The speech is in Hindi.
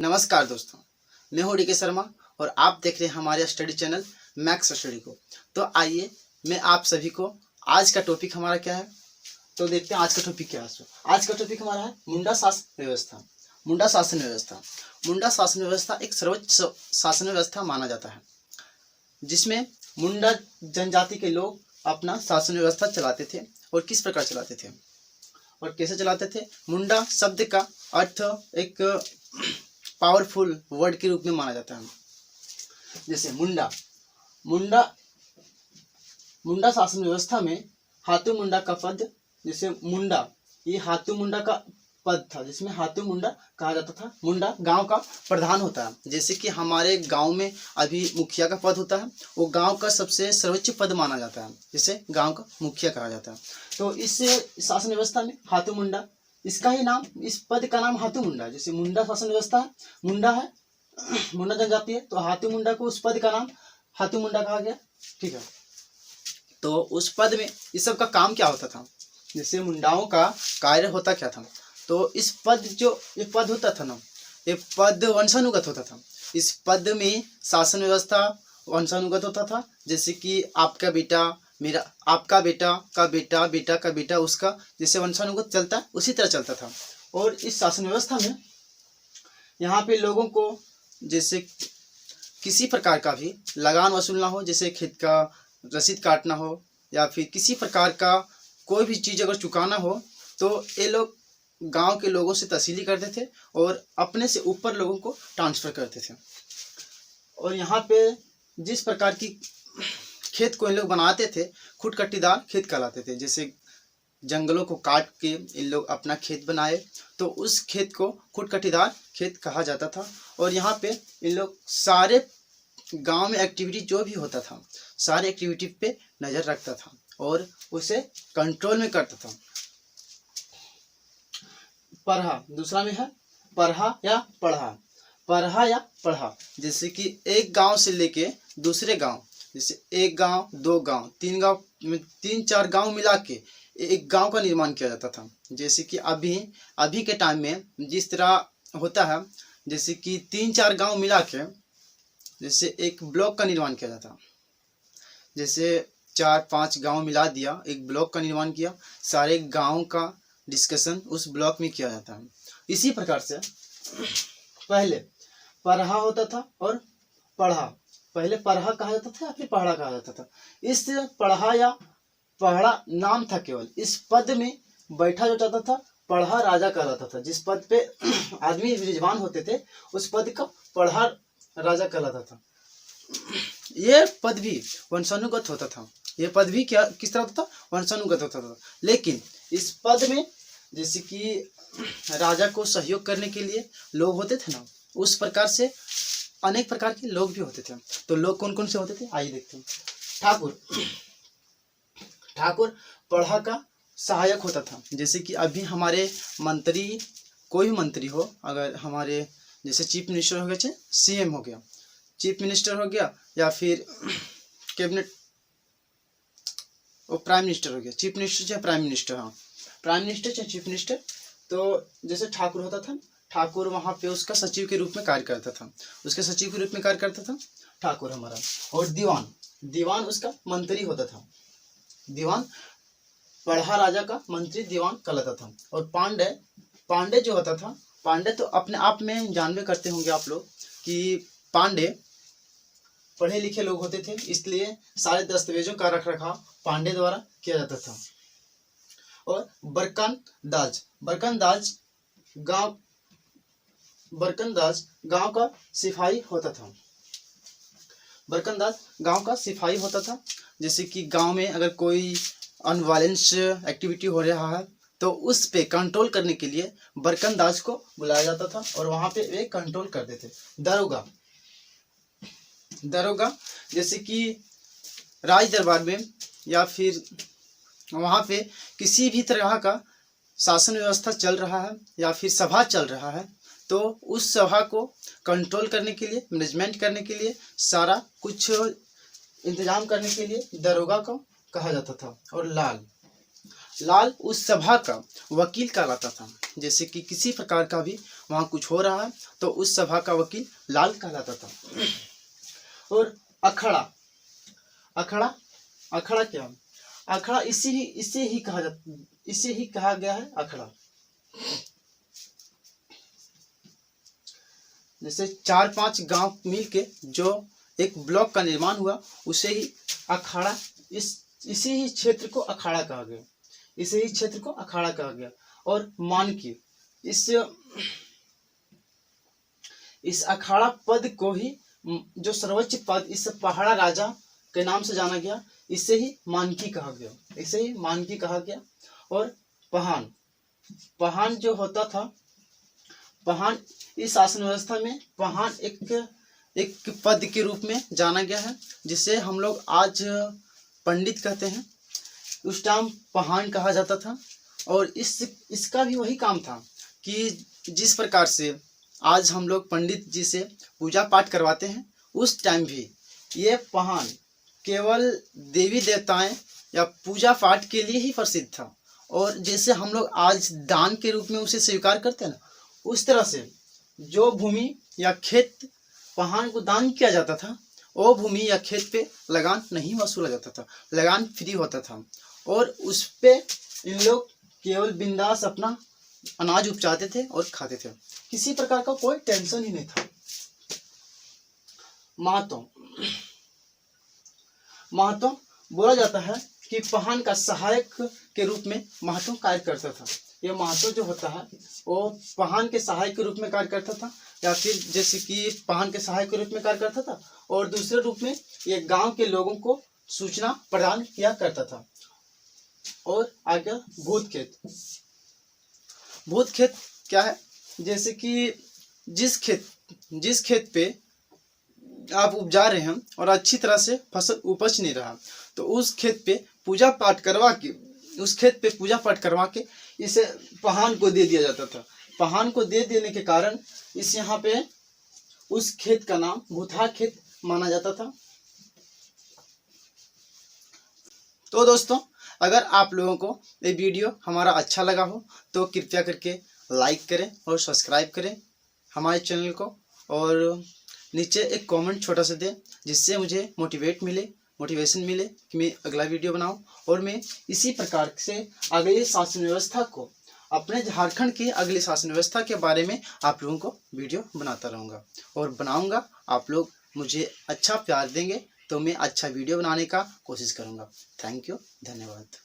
नमस्कार दोस्तों, मैं हूं डीके शर्मा और आप देख रहे हैं हमारे स्टडी चैनल मैक्स स्टडी को। तो आइए मैं आप सभी को आज का टॉपिक हमारा क्या है तो देखते हैं आज का टॉपिक क्या है। आज का टॉपिक हमारा है मुंडा शासन व्यवस्था। मुंडा शासन व्यवस्था मुंडा शासन व्यवस्था एक सर्वोच्च शासन व्यवस्था माना जाता है जिसमें मुंडा जनजाति के लोग अपना शासन व्यवस्था चलाते थे। और किस प्रकार चलाते थे और कैसे चलाते थे। मुंडा शब्द का अर्थ एक पावरफुल वर्ड के रूप में माना जाता है। जैसे मुंडा मुंडा मुंडा शासन व्यवस्था में हाथू मुंडा का पद, जैसे मुंडा ये हाथू मुंडा का पद था जिसमें हाथू मुंडा कहा जाता था। मुंडा गांव का प्रधान होता है, जैसे कि हमारे गांव में अभी मुखिया का पद होता है, वो गांव का सबसे सर्वोच्च पद माना जाता है, जिसे गांव का मुखिया कहा जाता है। तो इस शासन व्यवस्था में हाथू मुंडा, इसका ही नाम, इस पद का नाम हाथू मुंडा है। जैसे मुंडा शासन व्यवस्था है, मुंडा है, मुंडा जनजाति है, तो हाथू मुंडा को उस पद का नाम हाथू मुंडा कहा गया। ठीक है, तो उस पद में इस सब का काम क्या होता था, जैसे मुंडाओं का कार्य होता क्या था। तो इस पद जो ये पद होता था ना, ये पद वंशानुगत होता था। इस पद में शासन व्यवस्था वंशानुगत होता था, जैसे कि आपका बेटा मेरा, आपका बेटा का बेटा, बेटा का बेटा उसका, जैसे वंशानुगत चलता है उसी तरह चलता था। और इस शासन व्यवस्था में यहाँ पे लोगों को जैसे किसी प्रकार का भी लगान वसूलना हो, जैसे खेत का रसीद काटना हो या फिर किसी प्रकार का कोई भी चीज़ अगर चुकाना हो, तो ये लोग गांव के लोगों से तहसीली करते थे और अपने से ऊपर लोगों को ट्रांसफ़र करते थे। और यहाँ पे जिस प्रकार की खेत को इन लोग बनाते थे, खुटकटीदार खेत कहलाते थे। जैसे जंगलों को काट के इन लोग अपना खेत बनाए, तो उस खेत को खुटकटीदार खेत कहा जाता था। और यहाँ पे इन लोग सारे गांव में एक्टिविटी जो भी होता था, सारे एक्टिविटी पे नज़र रखता था और उसे कंट्रोल में करता था। पढ़ा, दूसरा में है पढ़ा या पढ़ा। पढ़ा या पढ़ा, जैसे कि एक गांव से लेके दूसरे गांव, जैसे एक गांव, दो गांव, तीन गांव, तीन चार गांव मिला के एक गांव का निर्माण किया जाता था। जैसे कि अभी के टाइम में जिस तरह होता है, जैसे कि तीन चार गांव मिला के जैसे एक ब्लॉक का निर्माण किया जाता। जैसे चार पांच गांव मिला दिया, एक ब्लॉक का निर्माण किया, सारे गांव का डिस्कशन उस ब्लॉक में किया जाता है। इसी प्रकार से पहले पढ़ा होता था और पढ़ा, पहले पढ़ा कहा जाता था या फिर पढ़ा कहा जाता था। इस पढ़ा या पढ़ा नाम था केवल, इस पद में बैठा जो जाता था पढ़ा राजा कहलाता था। जिस पद पे आदमी विराजमान होते थे उस पद का पढ़ा राजा कहलाता था। ये पद भी वंशानुगत होता था। ये पद भी क्या किस तरह होता था, वंशानुगत होता था। लेकिन इस पद में जैसे कि राजा को सहयोग करने के लिए लोग होते थे ना, उस प्रकार से अनेक प्रकार के लोग भी होते थे। तो लोग कौन कौन से होते थे आइए देखते हैं। ठाकुर, ठाकुर पढ़ा का सहायक होता था। जैसे कि अभी हमारे मंत्री, कोई भी मंत्री हो, अगर हमारे जैसे चीफ मिनिस्टर हो गया, चाहे सीएम हो गया, चीफ मिनिस्टर हो गया, या फिर कैबिनेट और प्राइम मिनिस्टर हो गया, चीफ मिनिस्टर चाहे प्राइम मिनिस्टर, हाँ प्राइम मिनिस्टर चाहे चीफ मिनिस्टर, तो जैसे ठाकुर होता था, ठाकुर वहाँ पे उसका सचिव के रूप में कार्य करता था, उसके सचिव के रूप में कार्य करता था ठाकुर हमारा। और दीवान, दीवान उसका मंत्री होता था। दीवान पढ़ा राजा का मंत्री दीवान कहलाता था। और पांडे, पांडे जो होता था, पांडे तो अपने आप में जानवे करते होंगे आप लोग कि पांडे पढ़े लिखे लोग होते थे, इसलिए सारे दस्तावेजों का रख रखाव पांडे द्वारा किया जाता था। और बरकंदाज, बरकंदाज गांव का सिपाही होता था। बरकंदाज गांव का सिपाही होता था। जैसे कि गांव में अगर कोई अनवायलेंस एक्टिविटी हो रहा है तो उस पे कंट्रोल करने के लिए बरकंदाज को बुलाया जाता था और वहां पे वे कंट्रोल करते थे। दरोगा, दरोगा जैसे कि राज दरबार में या फिर वहाँ पे किसी भी तरह का शासन व्यवस्था चल रहा है या फिर सभा चल रहा है, तो उस सभा को कंट्रोल करने के लिए, मैनेजमेंट करने के लिए, सारा कुछ इंतजाम करने के लिए दरोगा को कहा जाता था। और लाल, लाल उस सभा का वकील कहलाता था। जैसे कि किसी प्रकार का भी वहाँ कुछ हो रहा है तो उस सभा का वकील लाल कहलाता था। और अखड़ा, अखड़ा, अखड़ा क्या? अखड़ा इसे ही कहा गया है अखड़ा। जैसे 4-5 गांव मिलके जो एक ब्लॉक का निर्माण हुआ उसे ही अखाड़ा, इसी ही क्षेत्र को अखाड़ा कहा गया, इसी ही क्षेत्र को अखाड़ा कहा गया। और मानकी, इस अखाड़ा पद को ही जो सर्वोच्च पद इस पहाड़ा राजा के नाम से जाना गया, इसे ही मानकी कहा गया, इसे ही मानकी कहा गया। और पहान, पहान जो होता था, पहान इस शासन व्यवस्था में पहान एक पद के रूप में जाना गया है, जिसे हम लोग आज पंडित कहते हैं। उस टाइम पहान कहा जाता था। और इसका भी वही काम था कि जिस प्रकार से आज हम लोग पंडित जी से पूजा पाठ करवाते हैं, उस टाइम भी ये पहान केवल देवी देवताएं या पूजा पाठ के लिए ही प्रसिद्ध था। और जैसे हम लोग आज दान के रूप में उसे स्वीकार करते हैं ना, उस तरह से जो भूमि या खेत पहान को दान किया जाता था, वो भूमि या खेत पे लगान नहीं वसूला जाता था, लगान फ्री होता था। और उस पे इन लोग केवल बिंदास अपना अनाज उपजाते थे और खाते थे, किसी प्रकार का कोई टेंशन ही नहीं था। महतो, महतो बोला जाता है कि पहान का सहायक के रूप में महतो कार्य करता था। ये महतो जो होता है वो पहान के सहायक के रूप में कार्य करता था, या फिर जैसे कि पहान के सहायक के रूप में कार्य करता था, और दूसरे रूप में ये गांव के लोगों को सूचना प्रदान किया करता था। और आगे भूत खेत, भूत खेत क्या है? जैसे कि जिस खेत पे आप उपजा रहे हैं और अच्छी तरह से फसल उपज नहीं रहा, तो उस खेत पे पूजा पाठ करवा के इसे पहान को दे दिया जाता था। पहान को दे देने के कारण इस यहाँ पे उस खेत का नाम भूथा खेत माना जाता था। तो दोस्तों, अगर आप लोगों को ये वीडियो हमारा अच्छा लगा हो तो कृपया करके लाइक करें और सब्सक्राइब करें हमारे चैनल को, और नीचे एक कमेंट छोटा सा दें, जिससे मुझे मोटिवेशन मिले कि मैं अगला वीडियो बनाऊं। और मैं इसी प्रकार से अगले शासन व्यवस्था को, अपने झारखंड की अगली शासन व्यवस्था के बारे में आप लोगों को वीडियो बनाता रहूँगा और बनाऊँगा। आप लोग मुझे अच्छा प्यार देंगे तो मैं अच्छा वीडियो बनाने का कोशिश करूँगा। थैंक यू, धन्यवाद।